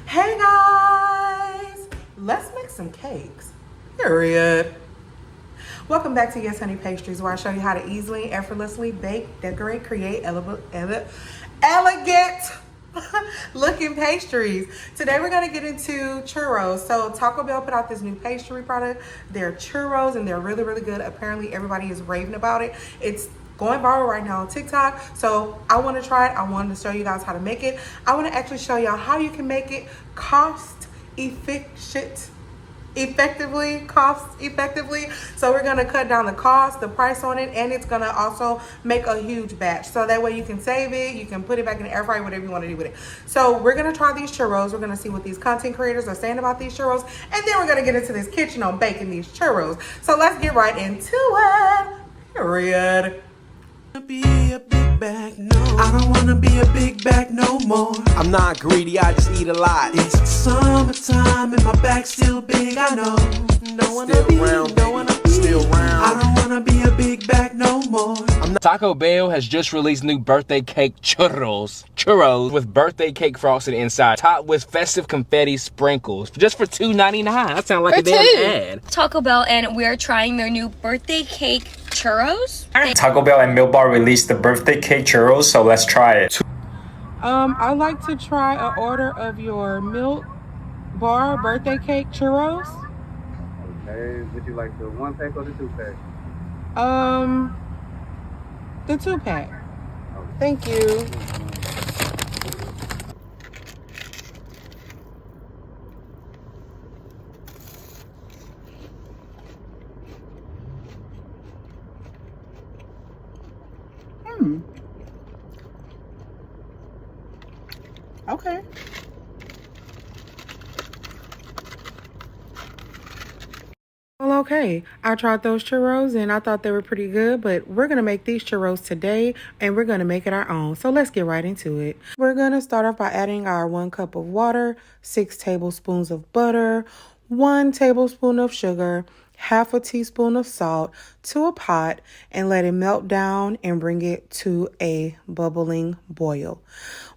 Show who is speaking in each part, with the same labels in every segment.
Speaker 1: Hey guys, let's make some cakes. Period. Welcome back to Yes Honey Pastries, where I show you how to easily and effortlessly bake, decorate, create elegant looking pastries. Today we're going to get into churros. So Taco Bell put out this new pastry product. They're churros and they're really, really good. Apparently everybody is raving about it. It's going viral right now on TikTok. So I want to try it. I wanted to show you guys how to make it. I want to actually show y'all how you can make it cost effectively. So we're going to cut down the cost, the price on it, and it's going to also make a huge batch. So that way you can save it, you can put it back in the air fryer, whatever you want to do with it. So we're going to try these churros. We're going to see what these content creators are saying about these churros, and then we're going to get into this kitchen on baking these churros. So let's get right into it. Period.
Speaker 2: Be a big bag, no. I don't wanna be a big bag no more.
Speaker 3: I'm not greedy, I just eat a lot.
Speaker 2: It's summertime and my bag's still big, I know. Don't wanna
Speaker 3: Still
Speaker 2: be,
Speaker 3: round,
Speaker 2: don't wanna be.
Speaker 3: still round.
Speaker 2: I don't wanna be a big bag no more.
Speaker 4: Taco Bell has just released new birthday cake churros with birthday cake frosting inside, topped with festive confetti sprinkles, just for $2.99. That sounds like a damn ad.
Speaker 5: Taco Bell, and we're trying their new birthday cake churros.
Speaker 6: Taco Bell and Milk Bar released the birthday cake churros, so let's try it.
Speaker 1: I'd like to try an order of your Milk Bar birthday cake churros.
Speaker 7: Okay, would you like the 1-pack or the 2-pack?
Speaker 1: The 2-pack. Thank you. Okay. Well, okay. I tried those churros and I thought they were pretty good, but we're going to make these churros today and we're going to make it our own. So let's get right into it. We're going to start off by adding our 1 cup of water, 6 tablespoons of butter, 1 tablespoon of sugar, half a teaspoon of salt to a pot, and let it melt down and bring it to a bubbling boil.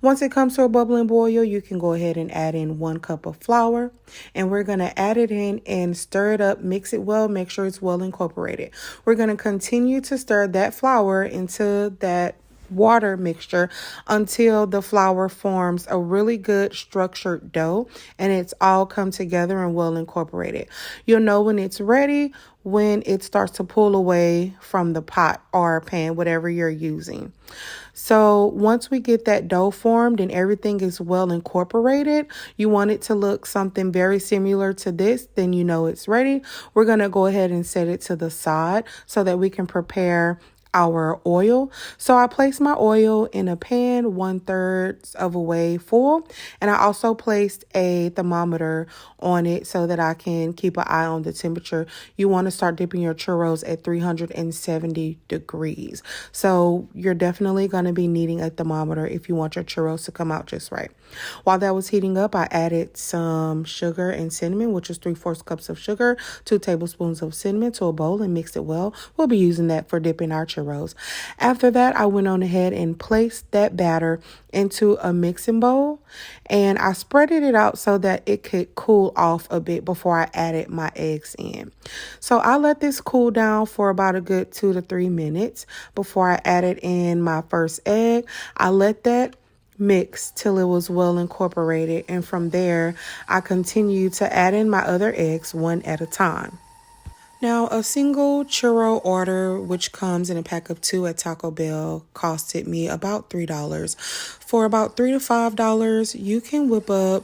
Speaker 1: Once it comes to a bubbling boil, you can go ahead and add in 1 cup of flour, and we're going to add it in and stir it up, mix it well, make sure it's well incorporated. We're going to continue to stir that flour into that water mixture until the flour forms a really good structured dough and it's all come together and well incorporated. You'll know when it's ready when it starts to pull away from the pot or pan, whatever you're using. So once we get that dough formed and everything is well incorporated, you want it to look something very similar to this, then you know it's ready. We're going to go ahead and set it to the side so that we can prepare our oil. So I placed my oil in a pan 1/3 of a way full, and I also placed a thermometer on it so that I can keep an eye on the temperature. You want to start dipping your churros at 370 degrees. So you're definitely going to be needing a thermometer if you want your churros to come out just right. While that was heating up, I added some sugar and cinnamon, which is 3/4 cups of sugar, 2 tablespoons of cinnamon to a bowl, and mixed it well. We'll be using that for dipping our churros. After that, I went on ahead and placed that batter into a mixing bowl, and I spreaded it out so that it could cool off a bit before I added my eggs in. So I let this cool down for about a good 2 to 3 minutes before I added in my first egg. I let that mix till it was well incorporated, and from there I continued to add in my other eggs one at a time. Now, a single churro order, which comes in a pack of 2 at Taco Bell, costed me about $3. For about $3 to $5, you can whip up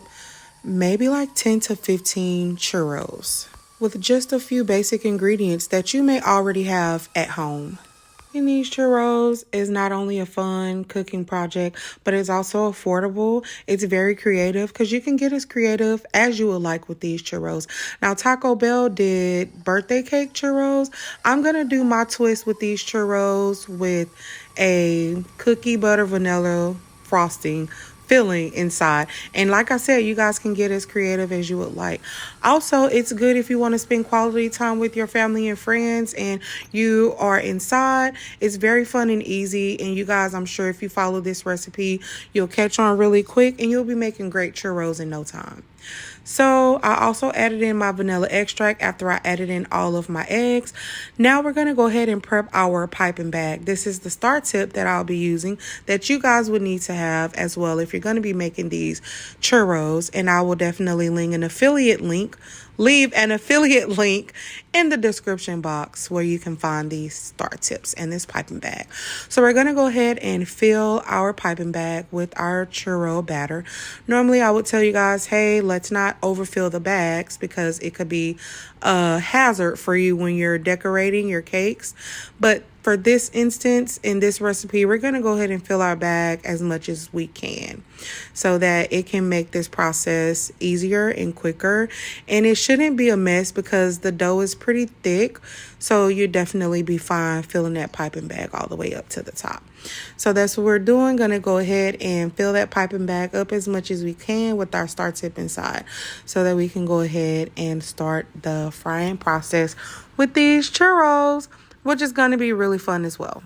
Speaker 1: maybe like 10 to 15 churros with just a few basic ingredients that you may already have at home. And these churros is not only a fun cooking project, but it's also affordable. It's very creative because you can get as creative as you would like with these churros. Now, Taco Bell did birthday cake churros. I'm going to do my twist with these churros with a cookie butter vanilla frosting filling inside. And like I said, you guys can get as creative as you would like. Also, it's good if you want to spend quality time with your family and friends and you are inside. It's very fun and easy. And you guys, I'm sure if you follow this recipe, you'll catch on really quick and you'll be making great churros in no time. So I also added in my vanilla extract after I added in all of my eggs. Now we're going to go ahead and prep our piping bag. This is the star tip that I'll be using that you guys would need to have as well if you're going to be making these churros. And I will definitely leave an affiliate link in the description box where you can find these star tips and this piping bag. So we're going to go ahead and fill our piping bag with our churro batter. Normally I would tell you guys, hey, let's not overfill the bags because it could be a hazard for you when you're decorating your cakes. But for this instance, in this recipe, we're going to go ahead and fill our bag as much as we can so that it can make this process easier and quicker. And it shouldn't be a mess because the dough is pretty thick. So you'll definitely be fine filling that piping bag all the way up to the top. So that's what we're doing. Going to go ahead and fill that piping bag up as much as we can with our star tip inside so that we can go ahead and start the frying process with these churros, which is going to be really fun as well.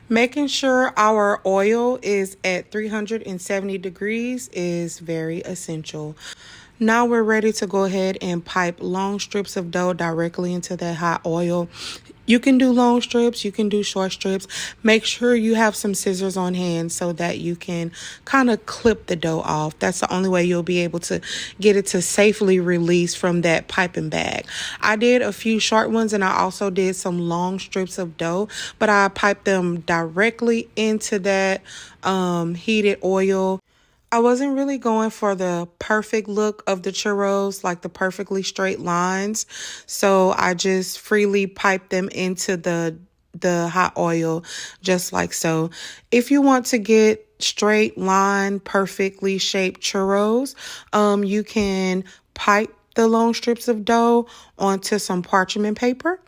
Speaker 1: Making sure our oil is at 370 degrees is very essential. Now we're ready to go ahead and pipe long strips of dough directly into that hot oil. You can do long strips, you can do short strips. Make sure you have some scissors on hand so that you can kind of clip the dough off. That's the only way you'll be able to get it to safely release from that piping bag. I did a few short ones and I also did some long strips of dough, but I piped them directly into that heated oil. I wasn't really going for the perfect look of the churros, like the perfectly straight lines. So I just freely piped them into the hot oil, just like so. If you want to get straight line, perfectly shaped churros, you can pipe the long strips of dough onto some parchment paper.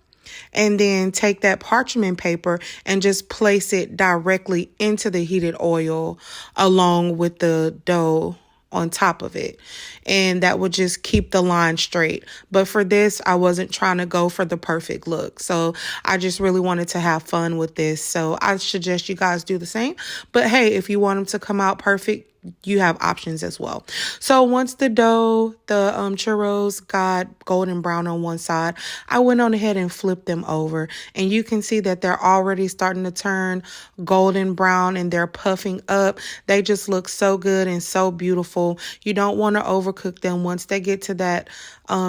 Speaker 1: And then take that parchment paper and just place it directly into the heated oil along with the dough on top of it. And that would just keep the line straight. But for this, I wasn't trying to go for the perfect look. So I just really wanted to have fun with this. So I suggest you guys do the same. But hey, if you want them to come out perfect, you have options as well. So once the dough, the churros got golden brown on one side, I went on ahead and flipped them over. And you can see that they're already starting to turn golden brown and they're puffing up. They just look so good and so beautiful. You don't want to overcook them. Once they get to that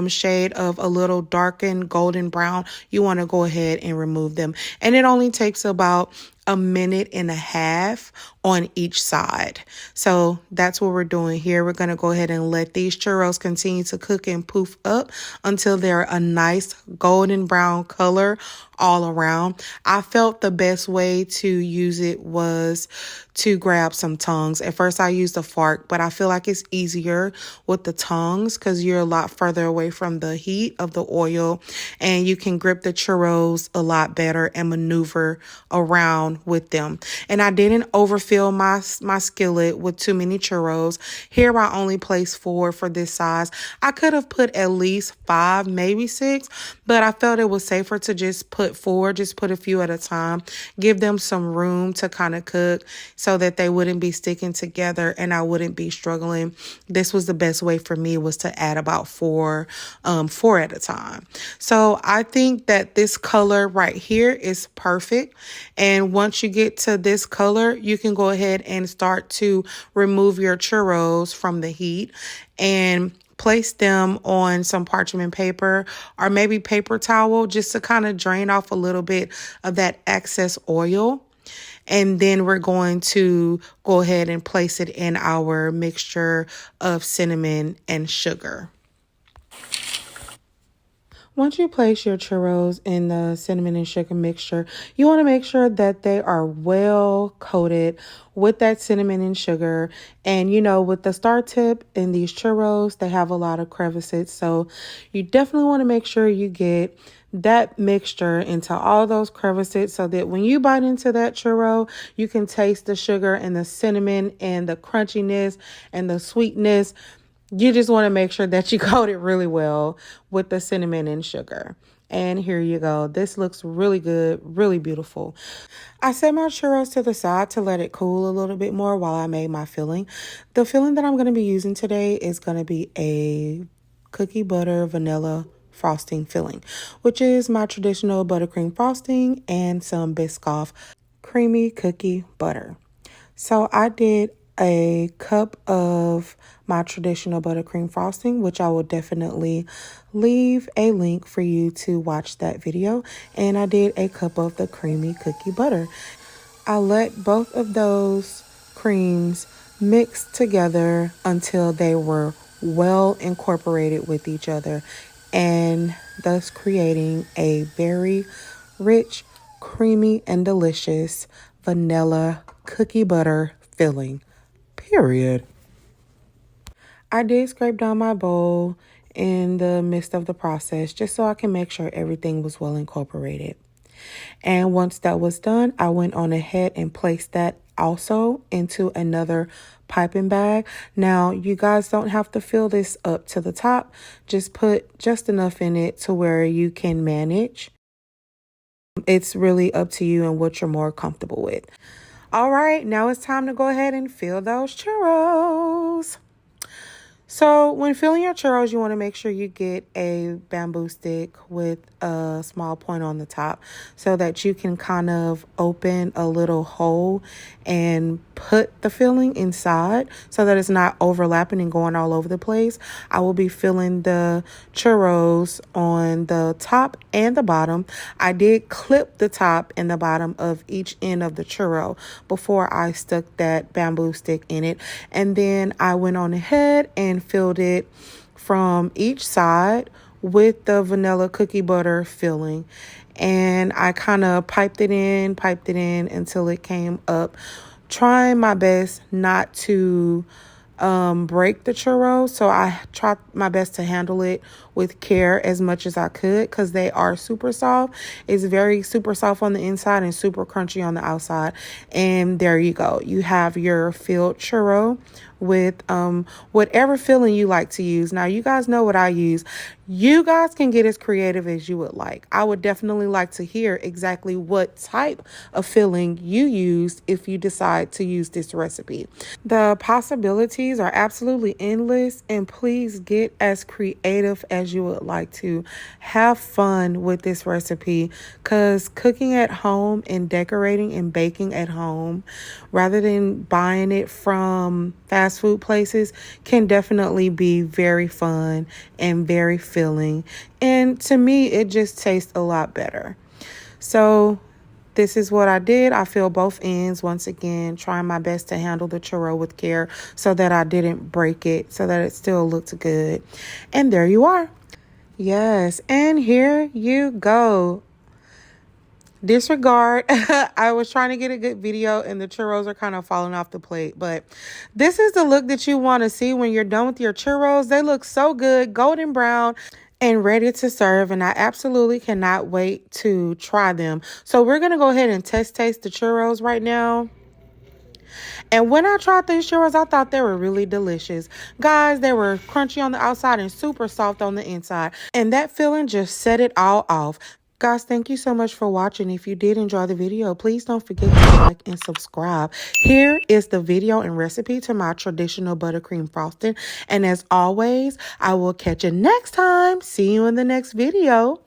Speaker 1: shade of a little darkened golden brown, you want to go ahead and remove them. And it only takes about a minute and a half on each side. So that's what we're doing here. We're going to go ahead and let these churros continue to cook and poof up until they're a nice golden brown color all around. I felt the best way to use it was to grab some tongs. At first I used a fork, but I feel like it's easier with the tongs because you're a lot further away from the heat of the oil and you can grip the churros a lot better and maneuver around with them. And I didn't overfill my skillet with too many churros. Here I only placed 4 for this size. I could have put at least 5, maybe 6, but I felt it was safer to just put 4, just put a few at a time, give them some room to kind of cook so that they wouldn't be sticking together and I wouldn't be struggling. This was the best way for me, was to add about 4 at a time. So I think that this color right here is perfect. And once you get to this color, you can go ahead and start to remove your churros from the heat and place them on some parchment paper or maybe paper towel just to kind of drain off a little bit of that excess oil. And then we're going to go ahead and place it in our mixture of cinnamon and sugar. Once you place your churros in the cinnamon and sugar mixture, you want to make sure that they are well coated with that cinnamon and sugar. And you know, with the star tip in these churros, they have a lot of crevices. So you definitely want to make sure you get that mixture into all those crevices so that when you bite into that churro, you can taste the sugar and the cinnamon and the crunchiness and the sweetness. You just want to make sure that you coat it really well with the cinnamon and sugar. And here you go. This looks really good, really beautiful. I set my churros to the side to let it cool a little bit more while I made my filling. The filling that I'm going to be using today is going to be a cookie butter vanilla frosting filling, which is my traditional buttercream frosting and some Biscoff creamy cookie butter. So I did a cup of my traditional buttercream frosting, which I will definitely leave a link for you to watch that video. And I did a cup of the creamy cookie butter. I let both of those creams mix together until they were well incorporated with each other, and thus creating a very rich, creamy, and delicious vanilla cookie butter filling. Period. I did scrape down my bowl in the midst of the process just so I can make sure everything was well incorporated. And once that was done, I went on ahead and placed that also into another piping bag. Now, you guys don't have to fill this up to the top. Just put just enough in it to where you can manage. It's really up to you and what you're more comfortable with. All right, now it's time to go ahead and fill those churros. So when filling your churros, you want to make sure you get a bamboo stick with a small point on the top so that you can kind of open a little hole and put the filling inside so that it's not overlapping and going all over the place. I will be filling the churros on the top and the bottom. I did clip the top and the bottom of each end of the churro before I stuck that bamboo stick in it. And then I went on ahead and filled it from each side with the vanilla cookie butter filling. And I kind of piped it in until it came up, trying my best not to break the churros. So I tried my best to handle it with care as much as I could because they are super soft. It's very super soft on the inside and super crunchy on the outside. And there you go. You have your filled churro with whatever filling you like to use. Now, you guys know what I use. You guys can get as creative as you would like. I would definitely like to hear exactly what type of filling you used if you decide to use this recipe. The possibilities are absolutely endless, and please get as creative as you would like to. Have fun with this recipe because cooking at home and decorating and baking at home rather than buying it from fast food places can definitely be very fun and very filling. And to me, it just tastes a lot better. So this is what I did. I filled both ends once again, trying my best to handle the churro with care so that I didn't break it, so that it still looked good. And there you are. Yes, and here you go. Disregard. I was trying to get a good video and the churros are kind of falling off the plate, but this is the look that you want to see when you're done with your churros. They look so good, golden brown and ready to serve, and I absolutely cannot wait to try them. So we're going to go ahead and taste the churros right now. And when I tried these churros, I thought they were really delicious. Guys, they were crunchy on the outside and super soft on the inside. And that filling just set it all off. Guys, thank you so much for watching. If you did enjoy the video, please don't forget to like and subscribe. Here is the video and recipe to my traditional buttercream frosting. And as always, I will catch you next time. See you in the next video.